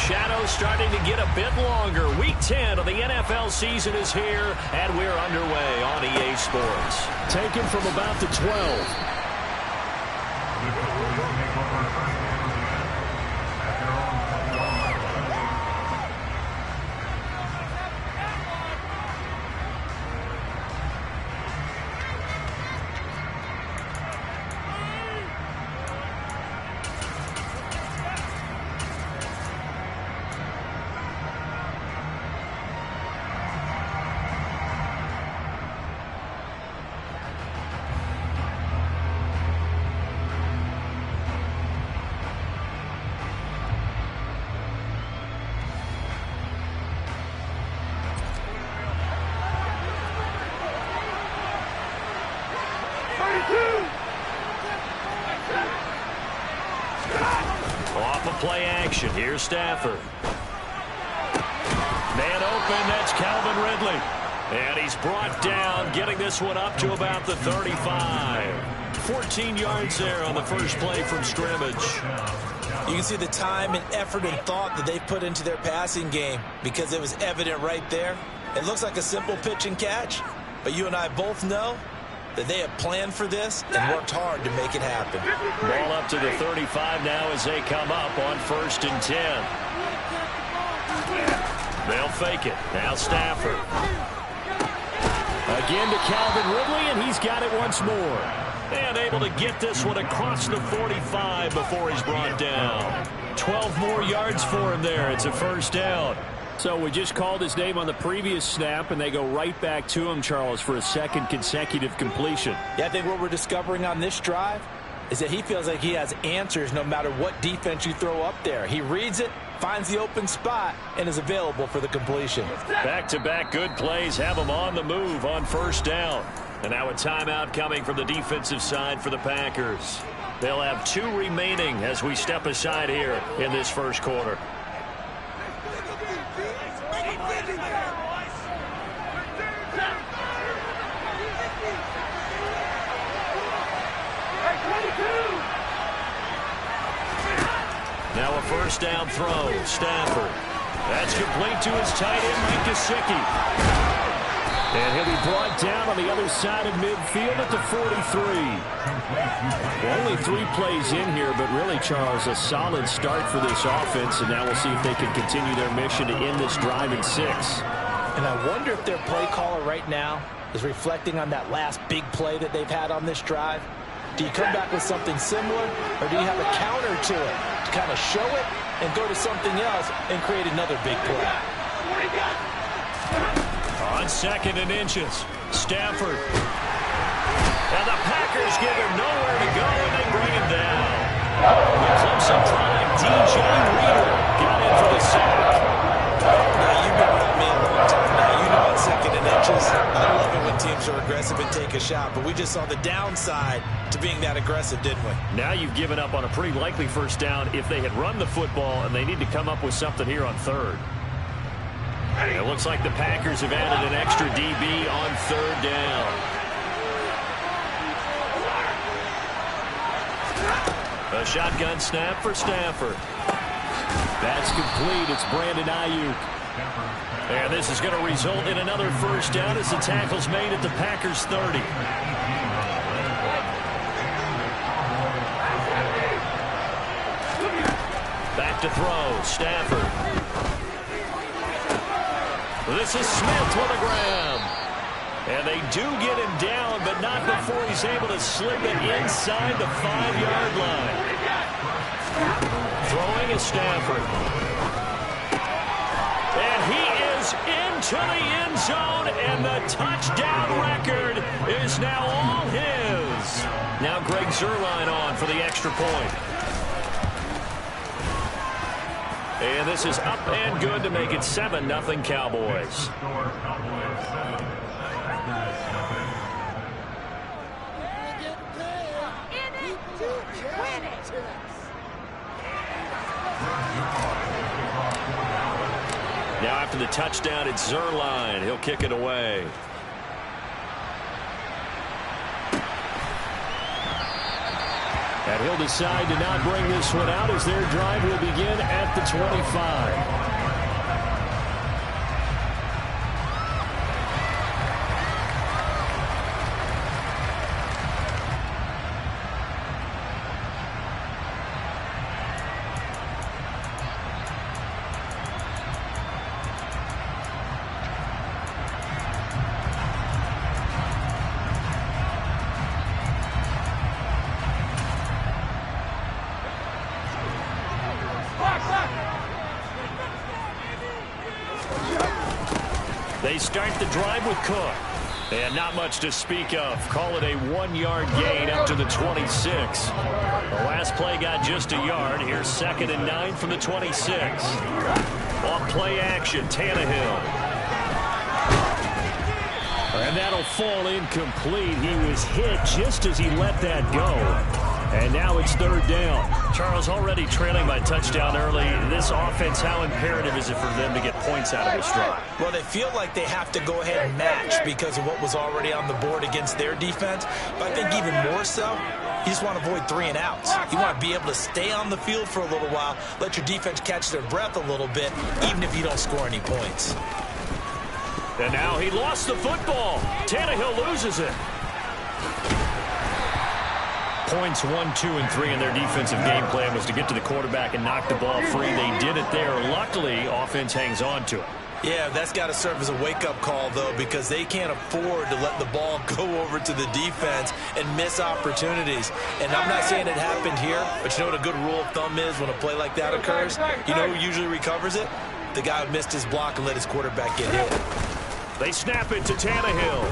shadow's starting to get a bit longer. Week 10 of the NFL season is here, and we're underway on EA Sports. Taken from about the 12. Play action. Here's Stafford. Man open. That's Calvin Ridley. And he's brought down, getting this one up to about the 35. 14 yards there on the first play from scrimmage. You can see the time and effort and thought that they put into their passing game because it was evident right there. It looks like a simple pitch and catch, but you and I both know that they have planned for this and worked hard to make it happen. Ball up to the 35 now as they come up on 1st and 10. They'll fake it. Now Stafford. Again to Calvin Ridley, and he's got it once more. And able to get this one across the 45 before he's brought down. 12 more yards for him there. It's a first down. So we just called his name on the previous snap, and they go right back to him, Charles, for a second consecutive completion. Yeah, I think what we're discovering on this drive is that he feels like he has answers no matter what defense you throw up there. He reads it, finds the open spot, and is available for the completion. Back-to-back good plays have him on the move on first down. And now a timeout coming from the defensive side for the Packers. They'll have 2 remaining as we step aside here in this first quarter. Now a first down throw. Stafford. That's complete to his tight end, Mike Gesicki. And he'll be brought down on the other side of midfield at the 43. Only 3 plays in here, but really, Charles, a solid start for this offense. And now we'll see if they can continue their mission to end this drive in 6. And I wonder if their play caller right now is reflecting on that last big play that they've had on this drive. Do you come back with something similar, or do you have a counter to it to kind of show it and go to something else and create another big play? On 2nd and inches, Stafford. And the Packers give him nowhere to go, and they bring him down. The Clemson product, DJ Reader, got in for the sack. Now, you've been with me a long time now. You know on 2nd and inches, I love it when teams are aggressive and take a shot, but we just saw the downside to being that aggressive, didn't we? Now you've given up on a pretty likely first down if they had run the football, and they need to come up with something here on 3rd. It looks like the Packers have added an extra DB on 3rd down. A shotgun snap for Stafford. That's complete. It's Brandon Ayuk. And this is going to result in another first down as the tackle's made at the Packers 30. Back to throw. Stafford. This is Smith with a grab. And they do get him down, but not before he's able to slip it inside the 5-yard line. Throwing is Stafford. And he is into the end zone, and the touchdown record is now all his. Now Greg Zuerlein on for the extra point. And this is up and good to make it 7-0 Cowboys. Now after the touchdown, it's Zuerlein. He'll kick it away. And he'll decide to not bring this one out as their drive will begin at the 25. They start the drive with Cook. And not much to speak of. Call it a 1-yard gain up to the 26. The last play got just a yard. Here's 2nd and 9 from the 26. On play action, Tannehill. And that'll fall incomplete. He was hit just as he let that go. And now it's 3rd down. Charles, already trailing by touchdown early. This offense, how imperative is it for them to get points out of this drive? Well, they feel like they have to go ahead and match because of what was already on the board against their defense. But I think even more so, you just want to avoid 3 and outs. You want to be able to stay on the field for a little while, let your defense catch their breath a little bit, even if you don't score any points. And now he lost the football. Tannehill loses it. Points 1, 2, and 3 in their defensive game plan was to get to the quarterback and knock the ball free. They did it there. Luckily, offense hangs on to it. Yeah, that's got to serve as a wake-up call, though, because they can't afford to let the ball go over to the defense and miss opportunities. And I'm not saying it happened here, but you know what a good rule of thumb is when a play like that occurs? You know who usually recovers it? The guy who missed his block and let his quarterback get hit. They snap it to Tannehill.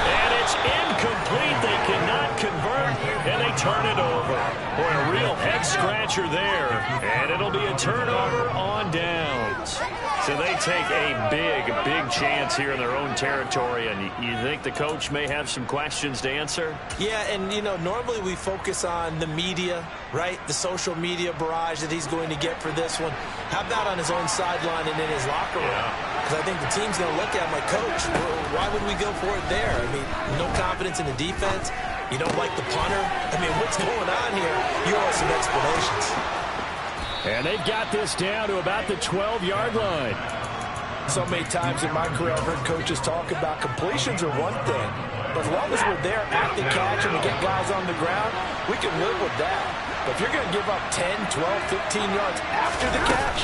And it's incomplete. They cannot convert, and they turn it over. Boy, a real head-scratcher there. And it'll be a turnover on downs. So they take a big chance here in their own territory, and you think the coach may have some questions to answer? Yeah, and, you know, normally we focus on the media, right? The social media barrage that he's going to get for this one. How about on his own sideline and in his locker room? Because I think the team's going to look at him like, Coach, why would we go for it there? I mean, no confidence in the defense. You don't like the punter. I mean, what's going on here? You owe us some explanations. And they've got this down to about the 12-yard line. So many times in my career, I've heard coaches talk about completions are one thing. But as long as we're there at the catch and we get guys on the ground, we can live with that. But if you're going to give up 10, 12, 15 yards after the catch,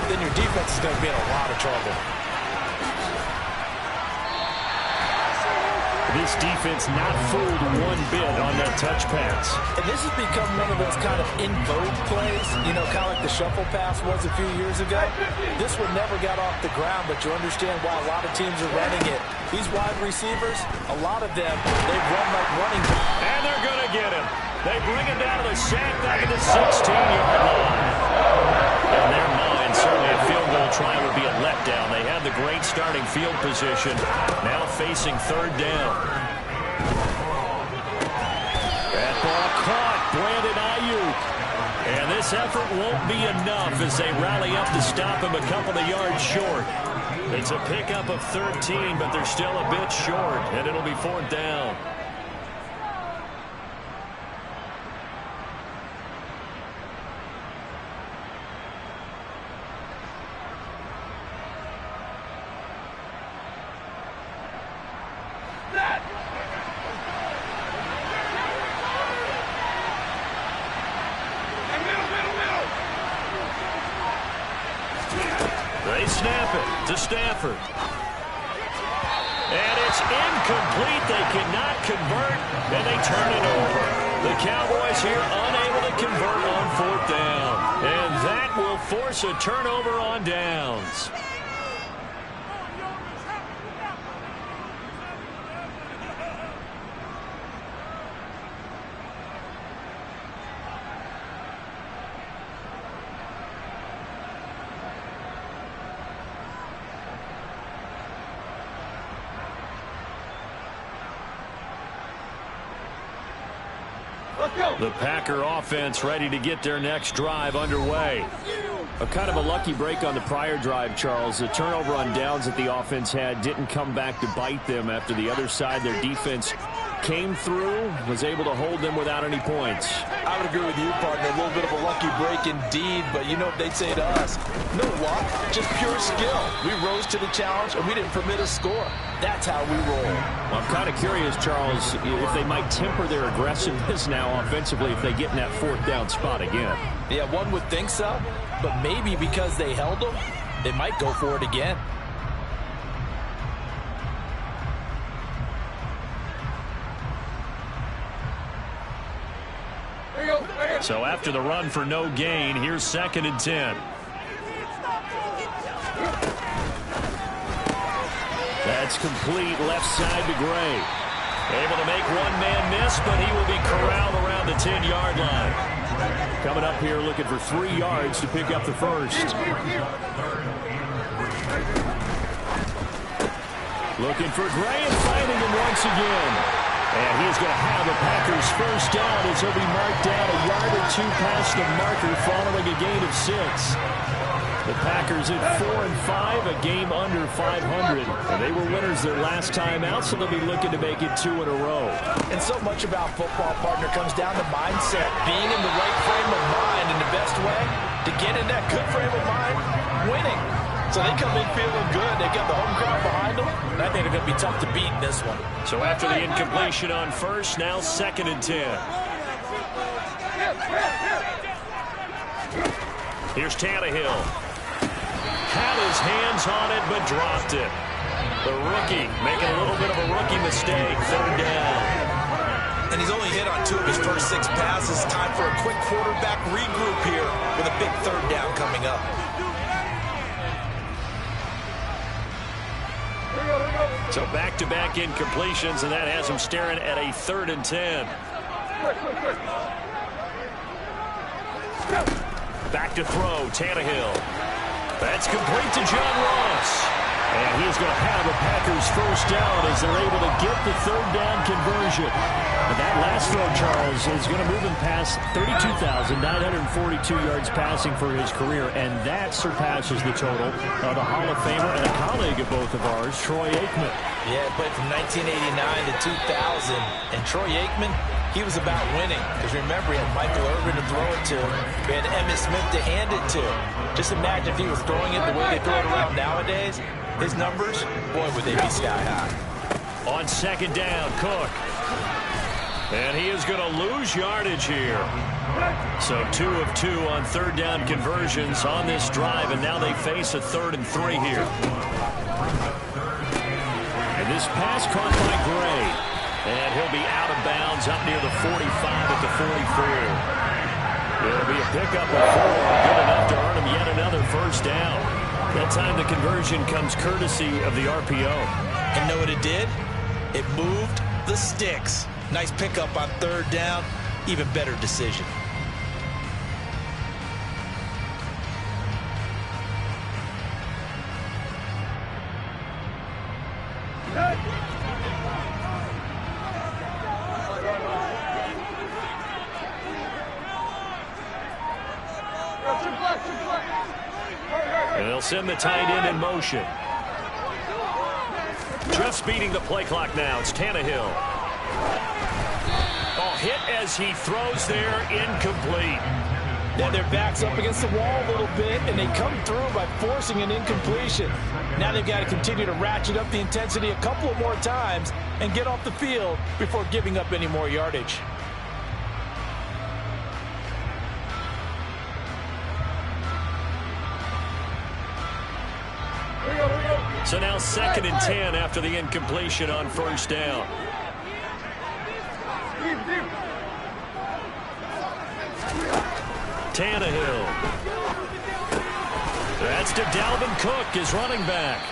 then your defense is going to be in a lot of trouble. This defense not fooled one bit on that touch pass. And this has become one of those kind of in vogue plays, you know, kind of like the shuffle pass was a few years ago. This one never got off the ground, but you understand why a lot of teams are running it. These wide receivers, a lot of them, they run like running. And they're going to get him. They bring him down to the sack back at the 16-yard line. In their mind, certainly a field goal try would be a letdown. They have the great starting field position, now facing 3rd down. That ball caught, Brandon Ayuk. And this effort won't be enough as they rally up to stop him a couple of yards short. It's a pickup of 13, but they're still a bit short, and it'll be 4th down. They snap it to Stafford. And it's incomplete. They cannot convert, and they turn it over. The Cowboys here unable to convert on 4th down. And that will force a turnover on downs. The Packer offense ready to get their next drive underway. A kind of a lucky break on the prior drive, Charles. The turnover on downs that the offense had didn't come back to bite them after the other side. Their defense came through, was able to hold them without any points. I would agree with you, partner. A little bit of a lucky break indeed, but you know what they'd say to us? No luck, just pure skill. We rose to the challenge, and we didn't permit a score. That's how we roll. Well, I'm kind of curious, Charles, if they might temper their aggressiveness now offensively if they get in that fourth down spot again. Yeah, one would think so, but maybe because they held them, they might go for it again. So after the run for no gain, here's 2nd and 10. That's complete left side to Gray. Able to make one man miss, but he will be corralled around the 10-yard line. Coming up here looking for 3 yards to pick up the first. Looking for Gray and finding him once again. And he's going to have the Packers first down as he'll be marked down a yard or 2 past the marker following a gain of 6. The Packers at 4-5, a game under 500. And they were winners their last time out, so they'll be looking to make it 2 in a row. And so much about football, partner, comes down to mindset. Being in the right frame of mind, and the best way to get in that good frame of mind, winning. So they come in feeling good. They got the home crowd behind them. And I think they're going to be tough to beat in this one. So after the incompletion on first, now 2nd and 10. Here's Tannehill. Had his hands on it, but dropped it. The rookie making a little bit of a rookie mistake. 3rd down. And he's only hit on 2 of his first 6 passes. Time for a quick quarterback regroup here with a big 3rd down coming up. So back-to-back incompletions, and that has him staring at a 3rd and 10. Back to throw, Tannehill. That's complete to John Ross. And he's going to have the Packers first down as they're able to get the 3rd down conversion. And that last throw, Charles, is going to move him past 32,942 yards passing for his career, and that surpasses the total of the Hall of Famer and a colleague of both of ours, Troy Aikman. Yeah, played from 1989 to 2000, and Troy Aikman, he was about winning. Because remember, he had Michael Irvin to throw it to. We had Emmitt Smith to hand it to. Just imagine if he was throwing it the way they throw it around nowadays. His numbers, boy, would they be sky high. On 2nd down, Cook. And he is going to lose yardage here. So 2 of 2 on 3rd down conversions on this drive, and now they face a 3rd and 3 here. And this pass caught by Gray. And he'll be out of bounds up near the 45 at the 44. It'll be a pickup of 4, good enough to earn him yet another first down. That time the conversion comes courtesy of the RPO. And know what it did? It moved the sticks. Nice pickup on 3rd down. Even better decision. And they'll send the tight end in motion. Just beating the play clock now. It's Tannehill. Oh, hit as he throws there, incomplete. Now their back's up against the wall a little bit, and they come through by forcing an incompletion. Now they've got to continue to ratchet up the intensity a couple of more times and get off the field before giving up any more yardage. So now 2nd and 10 after the incompletion on first down. Tannehill. That's to Dalvin Cook, his running back.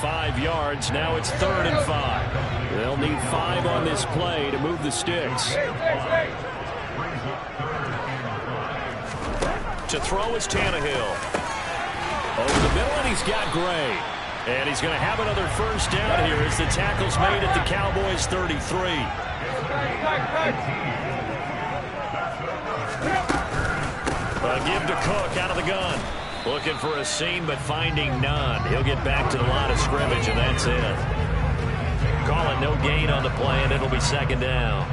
5 yards. Now it's 3rd and 5. They'll need 5 on this play to move the sticks. To throw is Tannehill. Over the middle, and he's got Gray. And he's going to have another first down here as the tackle's made at the Cowboys' 33. A give to Cook out of the gun. Looking for a seam, but finding none. He'll get back to the line of scrimmage, and that's it. Calling no gain on the play, and it'll be second down.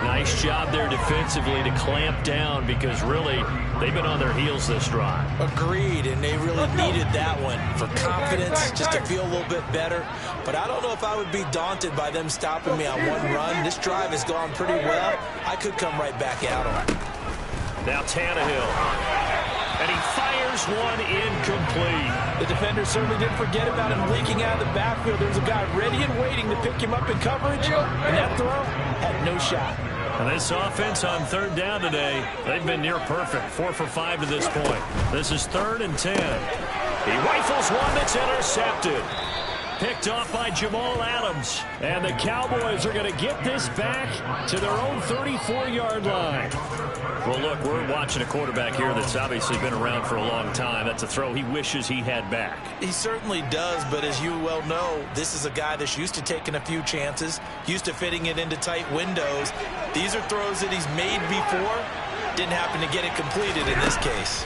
Nice job there defensively to clamp down because really they've been on their heels this drive. Agreed, and they really needed that one for confidence, just to feel a little bit better. But I don't know if I would be daunted by them stopping me on one run. This drive has gone pretty well. I could come right back at them. Now Tannehill. And he fires one incomplete. The defender certainly didn't forget about him leaking out of the backfield. There was a guy ready and waiting to pick him up in coverage, and that throw had no shot. And this offense on third down today, they've been near perfect. 4 for 5 to this point. This is 3rd and 10. He rifles one that's intercepted. Picked off by Jamal Adams. And the Cowboys are going to get this back to their own 34-yard line. Well, look, we're watching a quarterback here that's obviously been around for a long time. That's a throw he wishes he had back. He certainly does, but as you well know, this is a guy that's used to taking a few chances, used to fitting it into tight windows. These are throws that he's made before. Didn't happen to get it completed in this case.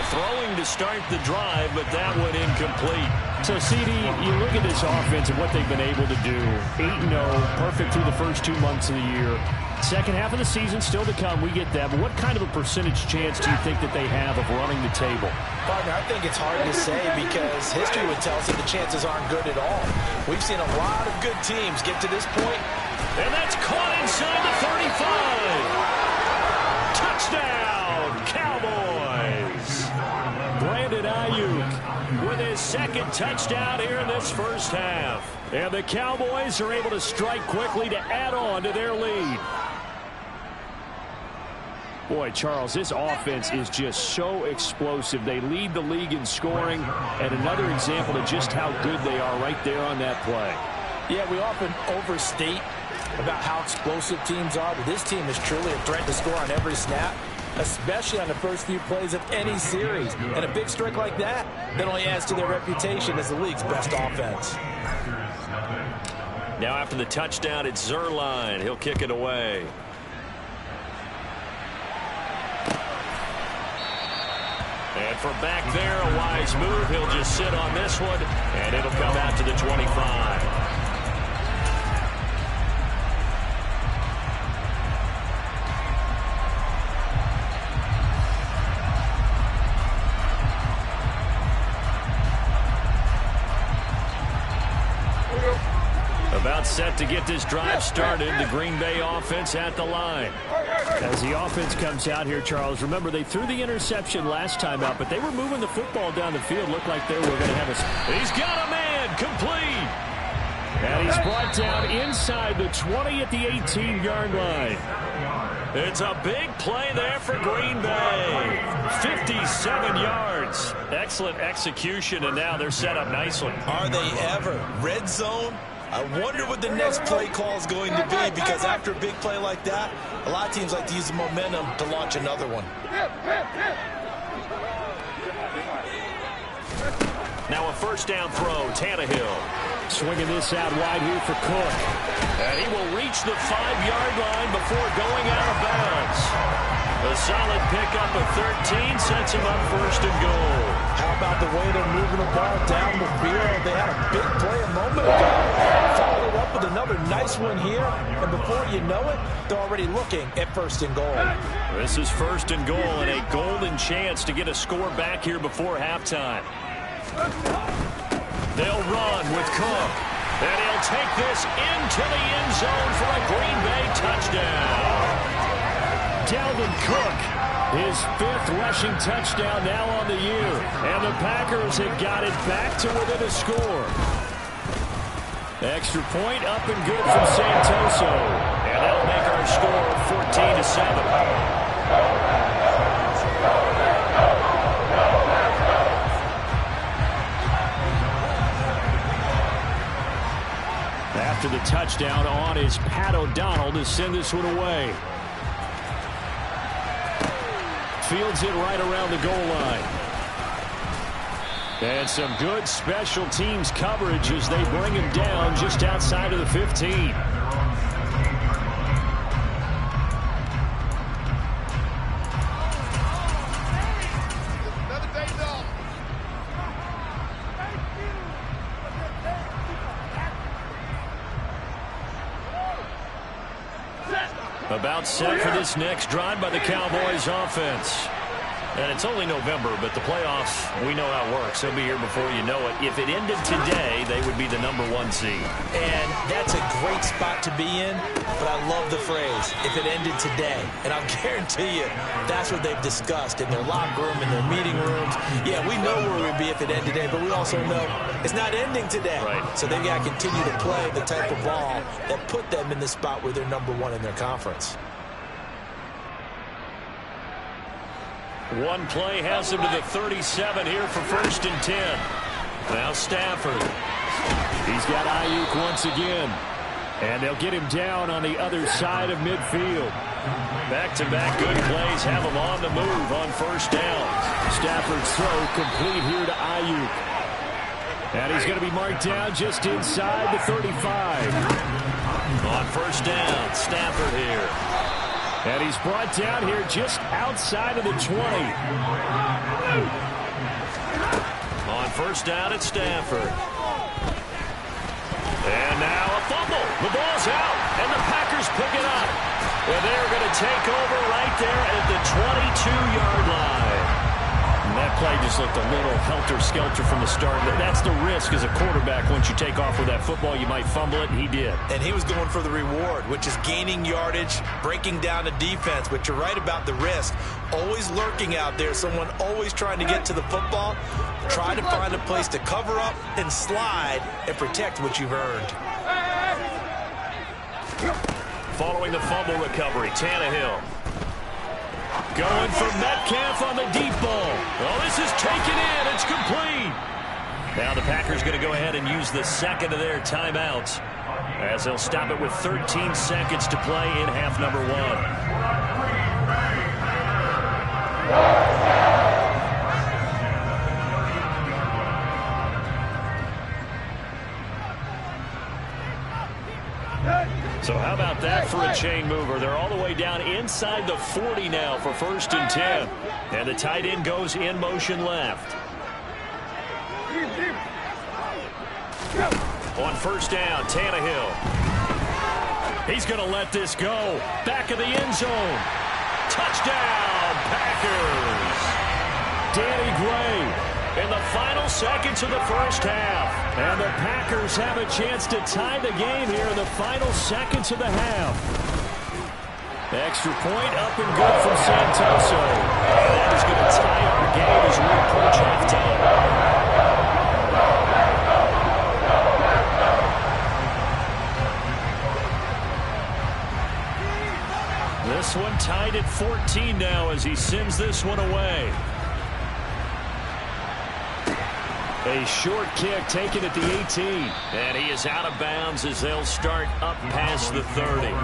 Throwing to start the drive, but that one incomplete. So, CD, you look at this offense and what they've been able to do. 8-0, perfect through the first 2 months of the year. Second half of the season still to come, we get that. But what kind of a percentage chance do you think that they have of running the table? Partner, I think it's hard to say because history would tell us that the chances aren't good at all. We've seen a lot of good teams get to this point. And that's caught inside the 35. Touchdown, Cowboys. Brandon Ayuk with his second touchdown here in this first half. And the Cowboys are able to strike quickly to add on to their lead. Boy, Charles, this offense is just so explosive. They lead the league in scoring, and another example of just how good they are right there on that play. Yeah, we often overstate about how explosive teams are, but this team is truly a threat to score on every snap, especially on the first few plays of any series. And a big strike like that only adds to their reputation as the league's best offense. Now after the touchdown, it's Zerline. He'll kick it away. And from back there, a wise move. He'll just sit on this one, and it'll come out to the 25. About set to get this drive started. The Green Bay offense at the line. As the offense comes out here, Charles, remember they threw the interception last time out, but they were moving the football down the field. Looked like they were going to have a... He's got a man complete. And he's brought down inside the 20 at the 18-yard line. It's a big play there for Green Bay. 57 yards. Excellent execution, and now they're set up nicely. Are they ever? Red zone? I wonder what the next play call is going to be, because after a big play like that, a lot of teams like to use the momentum to launch another one. Now a first down throw, Tannehill. Swinging this out wide here for Cook. And he will reach the 5-yard line before going out of bounds. A solid pickup of 13 sets him up first and goal. How about the way they're moving the ball down the field? They had a big play a moment ago. Followed up with another nice one here. And before you know it, they're already looking at first and goal. This is first and goal and a golden chance to get a score back here before halftime. They'll run with Cook. And he'll take this into the end zone for a Green Bay touchdown. Dalvin Cook, his 5th rushing touchdown now on the year. And the Packers have got it back to within a score. Extra point up and good from Santoso. And that'll make our score 14-7. After the touchdown on is Pat O'Donnell to send this one away. Fields it right around the goal line. And some good special teams coverage as they bring him down just outside of the 15. About set for this next drive by the Cowboys offense. And it's only November, but the playoffs, we know how it works. They'll be here before you know it. If it ended today, they would be the #1 seed. And that's a great spot to be in, but I love the phrase, if it ended today. And I'll guarantee you, that's what they've discussed in their locker room, in their meeting rooms. Yeah, we know where we'd be if it ended today, but we also know it's not ending today. Right. So they've got to continue to play the type of ball that put them in the spot where they're #1 in their conference. One play has him to the 37 here for 1st and 10. Now Stafford. He's got Ayuk once again. And they'll get him down on the other side of midfield. Back-to-back good plays have him on the move on 1st down. Stafford's throw complete here to Ayuk. And he's going to be marked down just inside the 35. On 1st down, Stafford here. And he's brought down here just outside of the 20. On 1st down, it's Stafford. And now a fumble. The ball's out, and the Packers pick it up. And they're going to take over right there at the 22-yard line. And that play just looked a little helter-skelter from the start. That's the risk as a quarterback. Once you take off with that football, you might fumble it, and he did. And he was going for the reward, which is gaining yardage, breaking down the defense. But you're right about the risk. Always lurking out there, someone always trying to get to the football. Try to find a place to cover up and slide and protect what you've earned. Following the fumble recovery, Tannehill. Going for Metcalf on the deep ball. Oh, this is taken in. It's complete. Now the Packers going to go ahead and use the second of their timeouts as they'll stop it with 13 seconds to play in half number 1. So how about that for a chain mover? They're all the way down inside the 40 now for 1st and 10. And the tight end goes in motion left. On 1st down, Tannehill. He's going to let this go. Back of the end zone. Touchdown, Packers. Danny Gray in the final seconds of the 1st half. And the Packers have a chance to tie the game here in the final seconds of the half. Extra point up and good from Santoso. And that is going to tie up the game as we approach halftime. This one tied at 14 now as he sends this one away. A short kick taken at the 18. And he is out of bounds as they'll start up past the 30.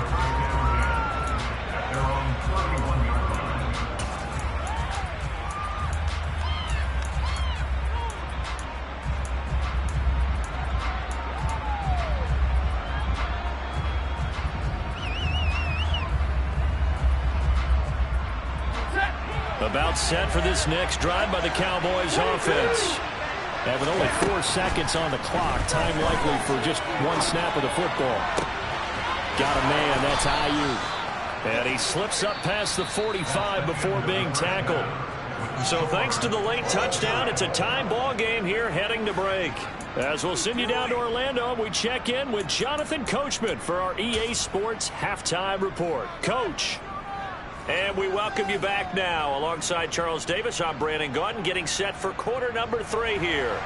About set for this next drive by the Cowboys offense. And with only 4 seconds on the clock, time likely for just one snap of the football. Got a man, that's Ayuk. And he slips up past the 45 before being tackled. So thanks to the late touchdown, it's a tie ball game here heading to break. As we'll send you down to Orlando, we check in with Jonathan Coachman for our EA Sports Halftime Report. Coach. And we welcome you back now. Alongside Charles Davis, I'm Brandon Gaudin, getting set for quarter number 3 here.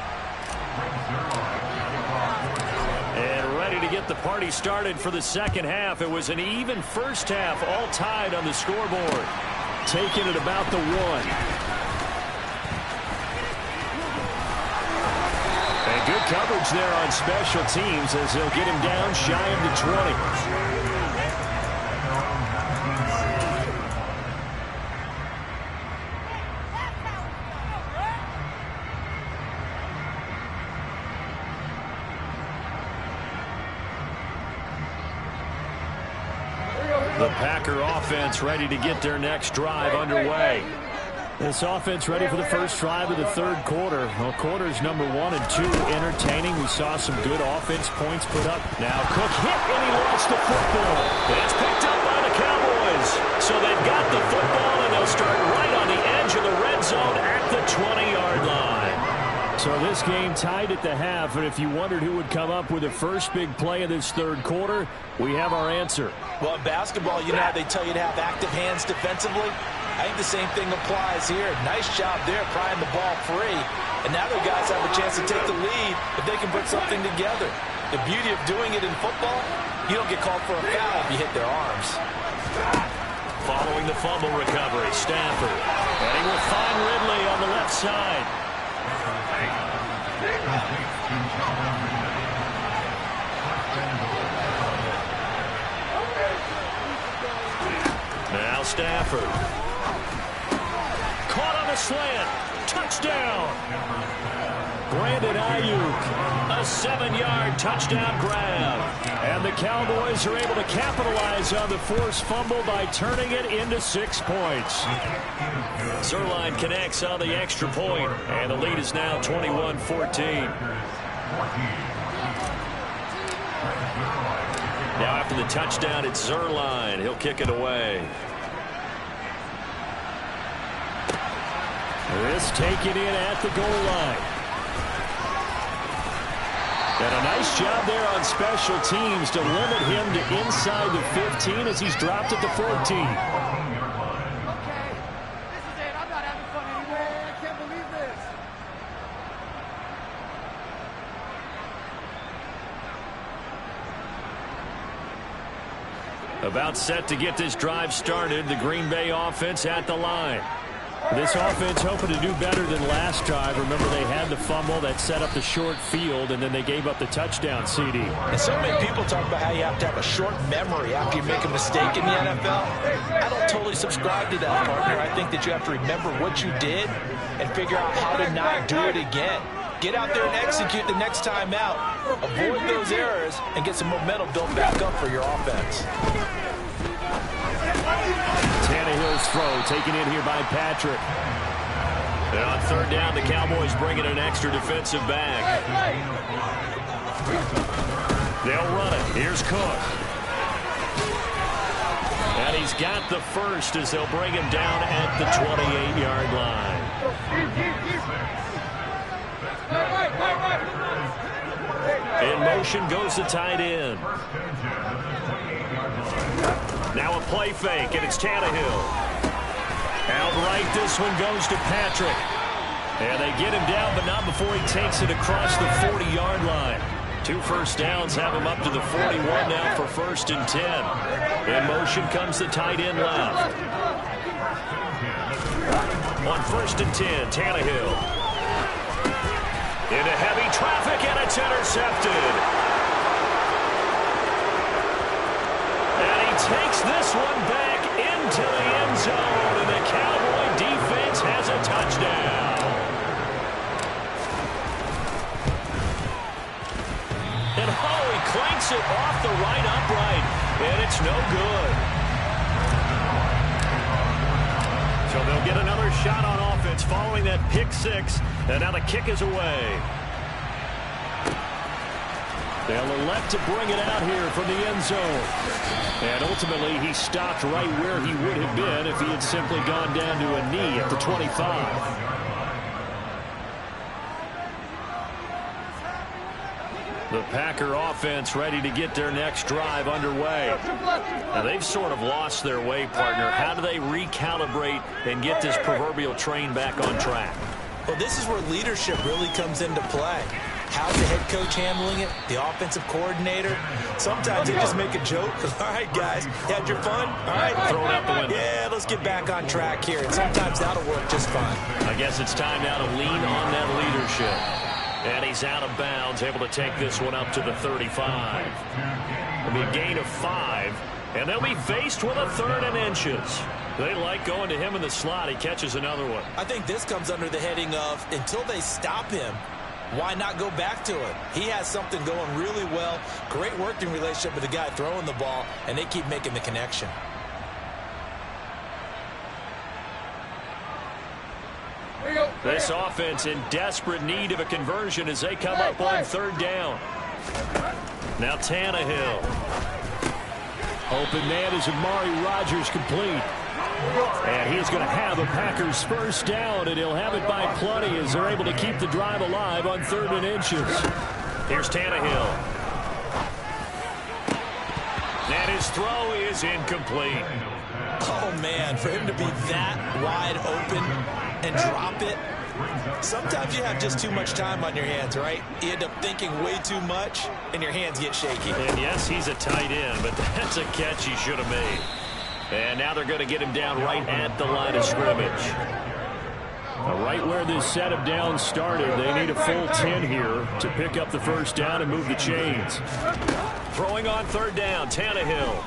And ready to get the party started for the second half. It was an even first half, all tied on the scoreboard. Taking it about the 1. And good coverage there on special teams as they'll get him down shy of the 20. The Packer offense ready to get their next drive underway. This offense ready for the first drive of the third quarter. Well, quarters number 1 and 2 entertaining. We saw some good offense points put up. Now Cook hit and he lost the football. It's picked up by the Cowboys. is. So they've got the football, and they'll start right on the edge of the red zone at the 20-yard line. So this game tied at the half, and if you wondered who would come up with the first big play of this third quarter, we have our answer. Well, in basketball, you know how they tell you to have active hands defensively? I think the same thing applies here. Nice job there prying the ball free. And now the guys have a chance to take the lead if they can put something together. The beauty of doing it in football, you don't get called for a foul if you hit their arms. Following the fumble recovery, Stafford. And he will find Ridley on the left side. Now Stafford. Caught on the slant. Touchdown. Brandon Ayuk. A 7-yard touchdown grab. And the Cowboys are able to capitalize on the forced fumble by turning it into 6 points. Zerline connects on the extra point, and the lead is now 21-14. Now after the touchdown, it's Zerline. He'll kick it away. This taken in at the goal line. And a nice job there on special teams to limit him to inside the 15 as he's dropped at the 14. Okay, this is it. I'm not having fun anymore. I can't believe this. About set to get this drive started. The Green Bay offense at the line. This offense hoping to do better than last drive. Remember, they had the fumble that set up the short field, and then they gave up the touchdown, CD. And so many people talk about how you have to have a short memory after you make a mistake in the NFL. I don't totally subscribe to that, partner. I think that you have to remember what you did and figure out how to not do it again. Get out there and execute the next time out. Avoid those errors and get some momentum built back up for your offense. Tannehill's throw taken in here by Patrick. And on third down, the Cowboys bring in an extra defensive back. They'll run it. Here's Cook. And he's got the first as they'll bring him down at the 28-yard line. In motion goes the tight end. Now a play fake, and it's Tannehill. Outright, this one goes to Patrick. And they get him down, but not before he takes it across the 40-yard line. 2 first downs have him up to the 41 now for 1st and 10. In motion comes the tight end left. On 1st and 10, Tannehill. Into heavy traffic, and it's intercepted. And he takes this one back into the end zone, and the Cowboy defense has a touchdown. And he clanks it off the right upright, and it's no good. So they'll get another shot on offense following that pick 6, and now the kick is away. They'll elect to bring it out here from the end zone. And ultimately, he stopped right where he would have been if he had simply gone down to a knee at the 25. The Packer offense ready to get their next drive underway. Now, they've sort of lost their way, partner. How do they recalibrate and get this proverbial train back on track? Well, this is where leadership really comes into play. How's the head coach handling it? The offensive coordinator? Sometimes they just make a joke. All right, guys, you had your fun? All right, throw it out the window. Yeah, let's get back on track here. And sometimes that'll work just fine. I guess it's time now to lean on that leadership. And he's out of bounds, able to take this one up to the 35. It'll be a gain of 5, and they'll be faced with a 3rd and inches. They like going to him in the slot. He catches another one. I think this comes under the heading of, until they stop him, why not go back to it? He has something going really well. Great working relationship with the guy throwing the ball, and they keep making the connection. This offense in desperate need of a conversion as they come up on 3rd down. Now Tannehill. Open man is Amari Rodgers complete. And he's going to have a Packers first down, and he'll have it by plenty as they're able to keep the drive alive on 3rd and inches. Here's Tannehill. And his throw is incomplete. Oh, man, for him to be that wide open and drop it. Sometimes you have just too much time on your hands, right? You end up thinking way too much, and your hands get shaky. And yes, he's a tight end, but that's a catch he should have made. And now they're going to get him down right at the line of scrimmage. Right where this set of downs started, they need a full 10 here to pick up the first down and move the chains. Throwing on 3rd down, Tannehill.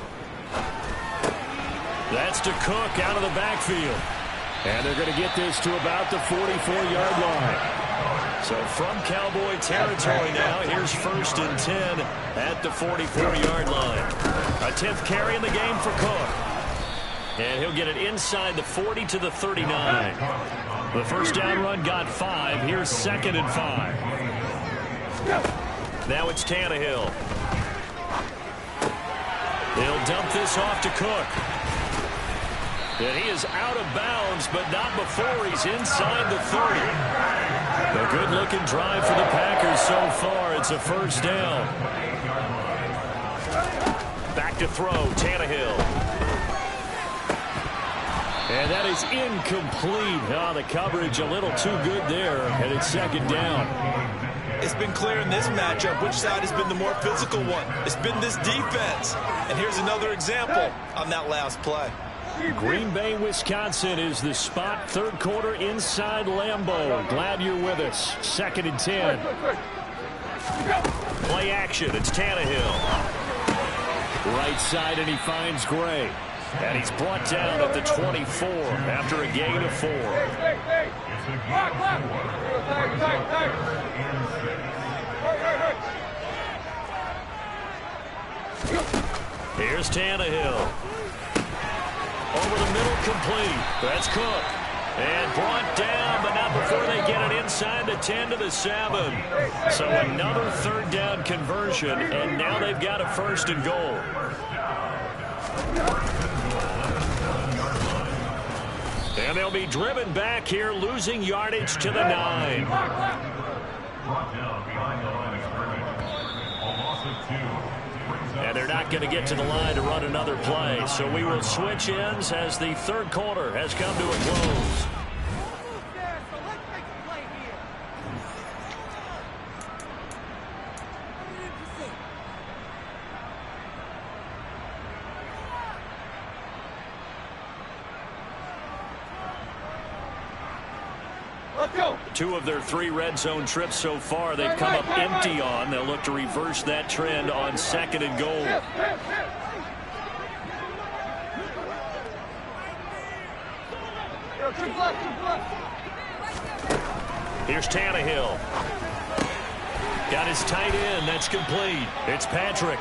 That's to Cook out of the backfield. And they're going to get this to about the 44-yard line. So from Cowboy territory now, here's 1st and 10 at the 44-yard line. A 10th carry in the game for Cook. And he'll get it inside the 40 to the 39. The first down run got 5. Here's 2nd and 5. Now it's Tannehill. He'll dump this off to Cook. And he is out of bounds, but not before he's inside the 30. A good-looking drive for the Packers so far. It's a first down. Back to throw, Tannehill. And that is incomplete. Oh, the coverage a little too good there, and it's 2nd down. It's been clear in this matchup which side has been the more physical one. It's been this defense. And here's another example on that last play. Green Bay, Wisconsin is the spot. 3rd quarter inside Lambeau. Glad you're with us. 2nd and 10. Play action. It's Tannehill. Right side, and he finds Gray. And he's brought down at the 24 after a gain of 4. Here's Tannehill. Over the middle, complete. That's Cook. And brought down, but not before they get it inside the 10 to the 7. So another 3rd down conversion, and now they've got a 1st and goal. And they'll be driven back here, losing yardage to the 9. And they're not going to get to the line to run another play. So we will switch ends as the 3rd quarter has come to a close. Let's go. 2 of their 3 red zone trips so far they've come up empty on. They'll look to reverse that trend on 2nd and goal. Here's Tannehill. Got his tight end. That's complete. It's Patrick.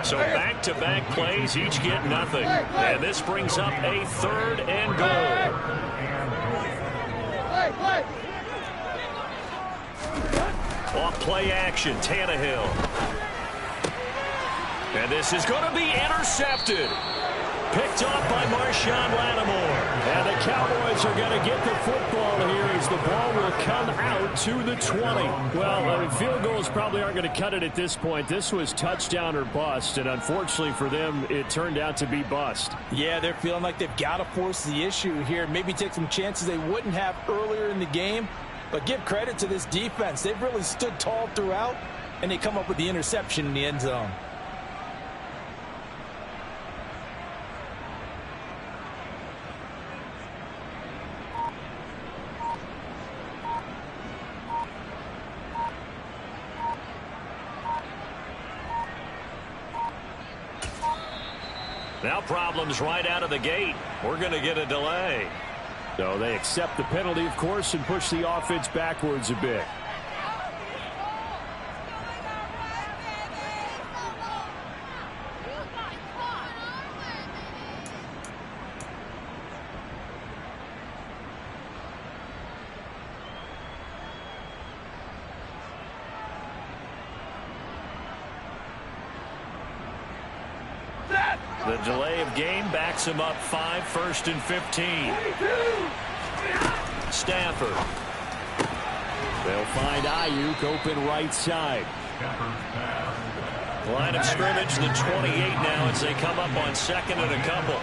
So back-to-back plays, each get nothing. And this brings up a 3rd and goal. Off play action, Tannehill. And this is going to be intercepted. Picked off by Marshawn Lattimore. And the Cowboys are going to get the football here as the ball will come out to the 20. Well, field goals probably aren't going to cut it at this point. This was touchdown or bust, and unfortunately for them, it turned out to be bust. Yeah, they're feeling like they've got to force the issue here. Maybe take some chances they wouldn't have earlier in the game. But give credit to this defense. They've really stood tall throughout, and they come up with the interception in the end zone. Now problems right out of the gate. We're going to get a delay. So they accept the penalty, of course, and push the offense backwards a bit. The delay of game backs him up 5, 1st and 15. Stafford. They'll find Ayuk open right side. Line of scrimmage, the 28 now as they come up on 2nd and a couple.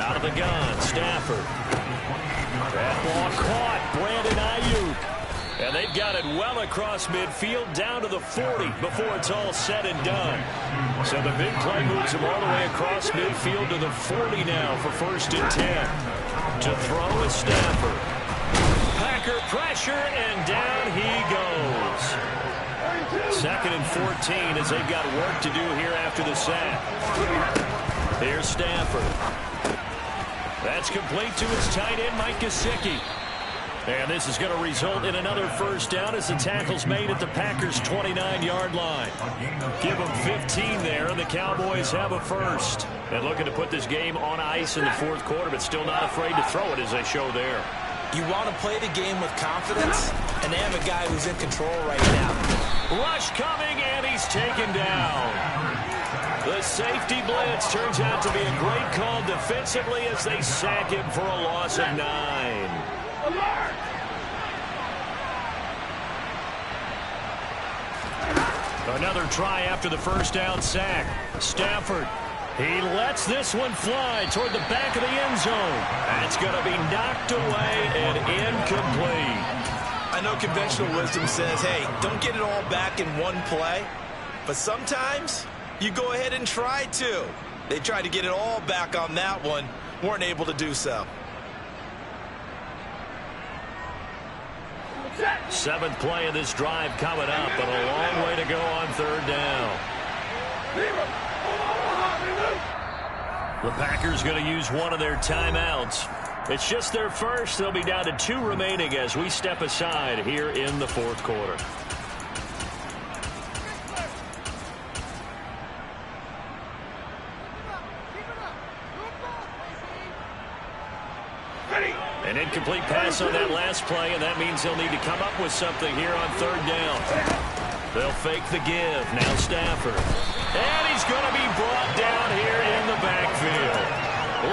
Out of the gun, Stafford. That ball caught, Brandon Ayuk. And they've got it well across midfield down to the 40 before it's all said and done. So the big play moves him all the way across midfield to the 40 now for 1st and 10. To throw is Stafford. Packer pressure, and down he goes. 2nd and 14 as they've got work to do here after the sack. Here's Stafford. That's complete to his tight end, Mike Gesicki. And this is going to result in another 1st down as the tackle's made at the Packers' 29-yard line. Give them 15 there, and the Cowboys have a 1st. And looking to put this game on ice in the 4th quarter, but still not afraid to throw it as they show there. You want to play the game with confidence, and they have a guy who's in control right now. Rush coming, and he's taken down. The safety blitz turns out to be a great call defensively as they sack him for a loss of 9. Another try after the 1st down sack. Stafford. He lets this one fly toward the back of the end zone. That's going to be knocked away and incomplete. I know conventional wisdom says, hey, don't get it all back in one play. But sometimes you go ahead and try to. They tried to get it all back on that one. Weren't able to do so. 7th play of this drive coming up, but a long way to go on 3rd down. The Packers going to use one of their timeouts. It's just their 1st. They'll be down to 2 remaining as we step aside here in the 4th quarter. An incomplete pass on that last play, and that means they'll need to come up with something here on 3rd down. They'll fake the give. Now Stafford. And he's going to be brought down here in the backfield.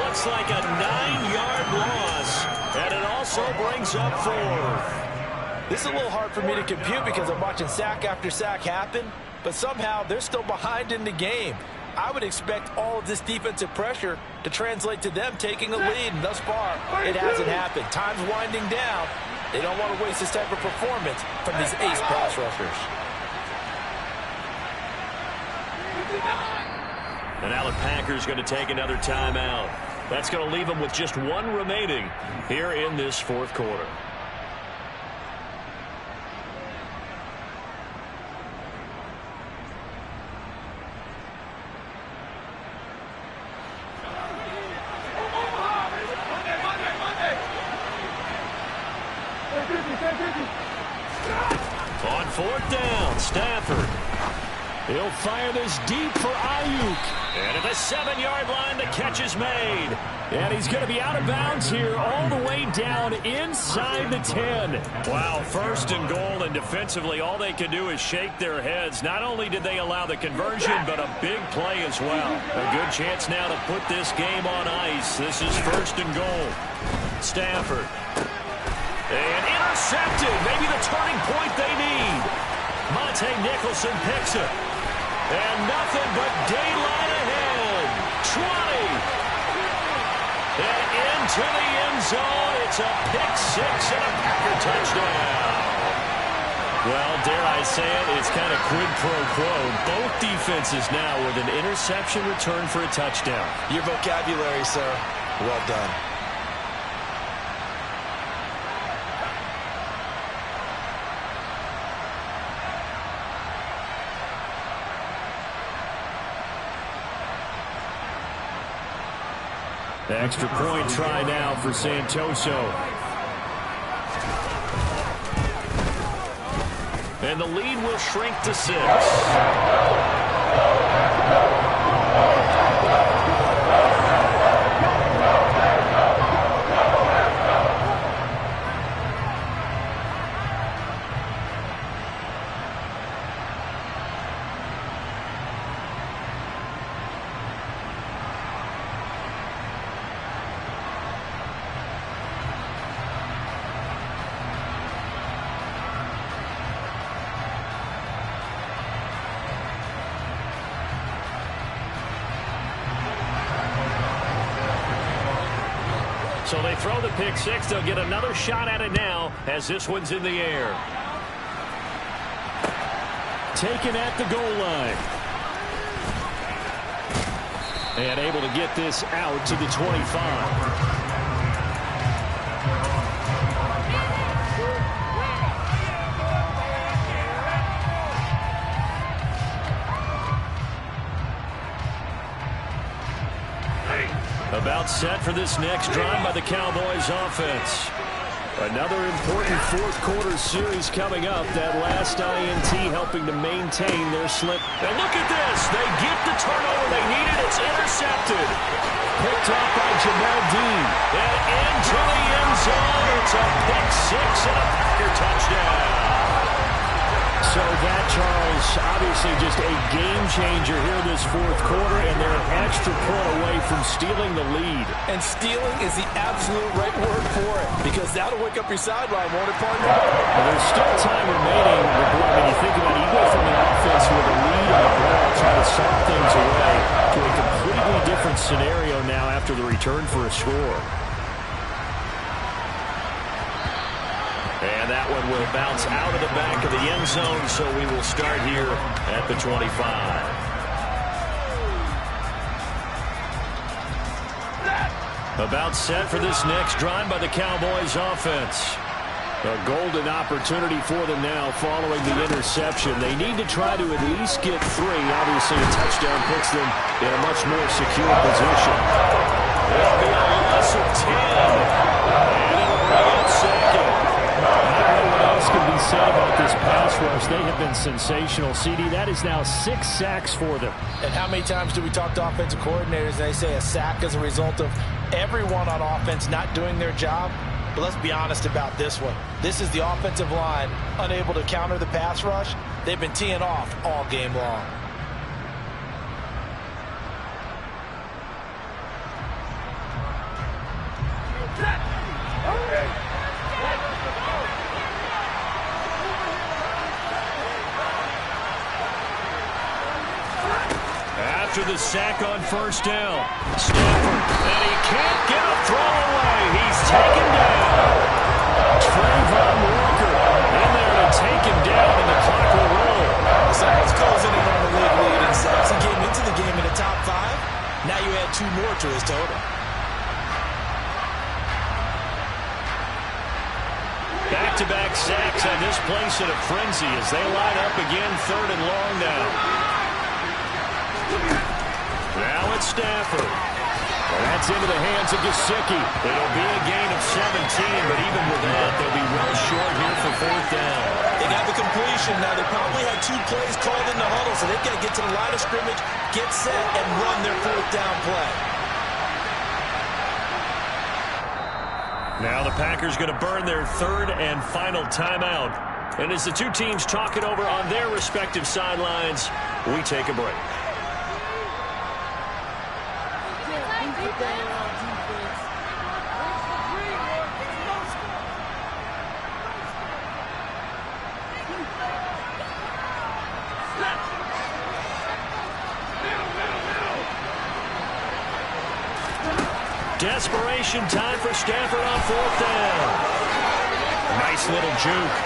Looks like a 9-yard loss, and it also brings up 4th. This is a little hard for me to compute because I'm watching sack after sack happen, but somehow they're still behind in the game. I would expect all of this defensive pressure to translate to them taking a lead, and thus far, it hasn't happened. Time's winding down. They don't want to waste this type of performance from these ace pass rushers. And now the Packers going to take another timeout. That's going to leave them with just 1 remaining here in this 4th quarter. On 4th down, Stafford. He'll fire this deep for Ayuk. And at the 7-yard line, the catch is made. And he's going to be out of bounds here all the way down inside the 10. Wow, 1st and goal, and defensively all they can do is shake their heads. Not only did they allow the conversion, but a big play as well. A good chance now to put this game on ice. This is 1st and goal. Stafford. And intercepted. Maybe the turning point they need. Monte Nicholson picks it. And nothing but daylight ahead. 20. And into the end zone. It's a pick-6 and a Packer touchdown. Well, dare I say it, it's kind of quid pro quo. Both defenses now with an interception return for a touchdown. Your vocabulary, sir. Well done. The extra point try now for Santoso. And the lead will shrink to 6. So they throw the pick six. They'll get another shot at it now as this one's in the air. Taken at the goal line. And able to get this out to the 25. About set for this next drive by the Cowboys offense. Another important fourth quarter series coming up. That last INT helping to maintain their slip. And look at this. They get the turnover they needed. It's intercepted. Picked off by Jamel Dean. And into the end zone. It's a pick six and a Packer touchdown. So that, Charles, obviously just a game changer here this fourth quarter, and they're an extra point away from stealing the lead. And stealing is the absolute right word for it, because that'll wake up your sideline, won't it, partner? Well, there's still time remaining. When you think about it, you go from the offense with a lead on the ball, try to sock things away, to a completely different scenario now after the return for a score. And that one will bounce out of the back of the end zone, so we will start here at the 25. About set for this next drive by the Cowboys offense. A golden opportunity for them now following the interception. They need to try to at least get three. Obviously, a touchdown puts them in a much more secure position. It'll be a loss of 10. And it'll bring up second. Can be said about this pass rush. They have been sensational. CD, that is now 6 sacks for them. And how many times do we talk to offensive coordinators and they say a sack is a result of everyone on offense not doing their job? But let's be honest about this one. This is the offensive line unable to counter the pass rush. They've been teeing off all game long. After the sack on first down, Stafford, and he can't get a throw away. He's taken down. Trayvon Walker in there to take him down, and the clock will roll. So that's closing in on the league lead in sacks. He came into the game in the top 5. Now you add 2 more to his total. Back-to-back sacks and this place in a frenzy as they line up again, 3rd and long now. Now it's Stafford. Well, that's into the hands of Gesicki. It'll be a gain of 17, but even with that, they'll be well short here for 4th down. They got the completion. Now they probably had 2 plays called in the huddle, so they've got to get to the line of scrimmage, get set, and run their 4th down play. Now the Packers going to burn their 3rd and final timeout. And as the two teams talk it over on their respective sidelines, we take a break. Desperation time for Stafford on 4th down. Nice little juke.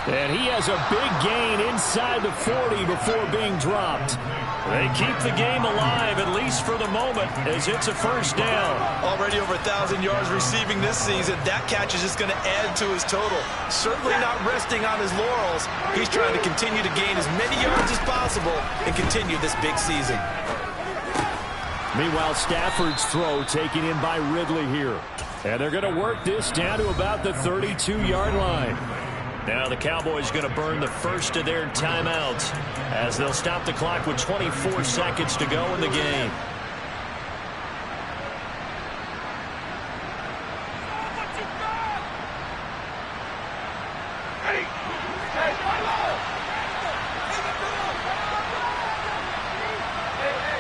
And he has a big gain inside the 40 before being dropped. They keep the game alive, at least for the moment, as it's a 1st down. Already over 1,000 yards receiving this season. That catch is just going to add to his total. Certainly not resting on his laurels. He's trying to continue to gain as many yards as possible and continue this big season. Meanwhile, Stafford's throw taken in by Ridley here. And they're going to work this down to about the 32-yard line. Now the Cowboys going to burn the first of their timeouts as they'll stop the clock with 24 seconds to go in the game.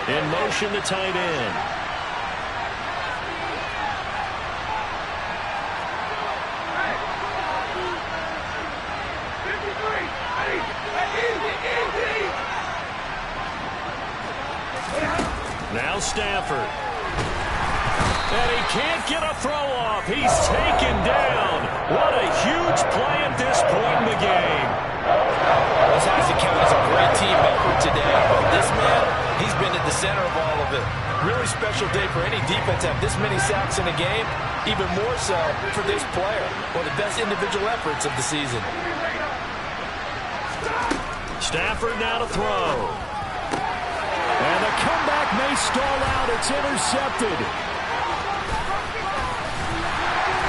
In motion, the tight end. Now Stafford. And he can't get a throw off. He's taken down. What a huge play at this point in the game. This has to count as a great team effort today. But this man, he's been at the center of all of it. Really special day for any defense to have this many sacks in a game. Even more so for this player. One of the best individual efforts of the season. Stafford now to throw. And the comeback may stall out. It's intercepted.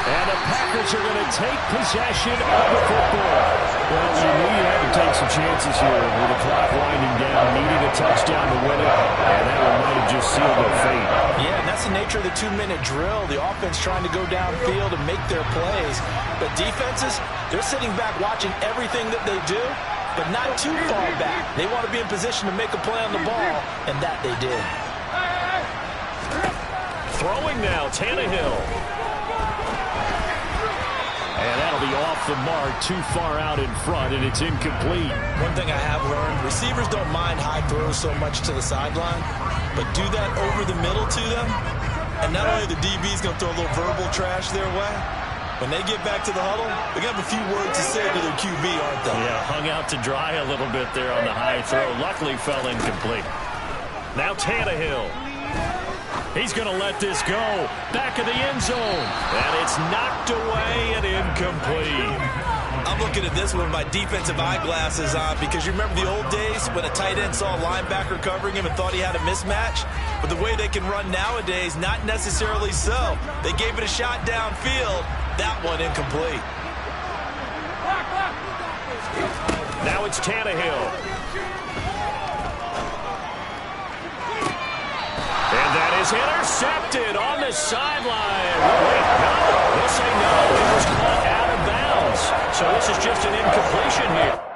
And the Packers are going to take possession of the football. Well, you knew you had to take some chances here with the clock winding down, needing a touchdown to win it, and that one might have just sealed their fate. Yeah, and that's the nature of the 2-minute drill. The offense trying to go downfield and make their plays. But defenses, they're sitting back watching everything that they do, but not too far back. They want to be in position to make a play on the ball, and that they did. Throwing now, Tannehill. And that'll be off the mark, too far out in front, and it's incomplete. One thing I have learned, receivers don't mind high throws so much to the sideline, but do that over the middle to them, and not only the DB's going to throw a little verbal trash their way, when they get back to the huddle, they're going to have a few words to say to their QB, aren't they? Yeah, hung out to dry a little bit there on the high throw. Luckily fell incomplete. Now Tannehill. He's going to let this go. Back of the end zone. And it's knocked away and incomplete. I'm looking at this one with my defensive eyeglasses on because you remember the old days when a tight end saw a linebacker covering him and thought he had a mismatch? But the way they can run nowadays, not necessarily so. They gave it a shot downfield. That one incomplete. Now it's Tannehill. And that is intercepted on the sideline. Wait, no. They'll say no. It was caught out of bounds. So this is just an incompletion here.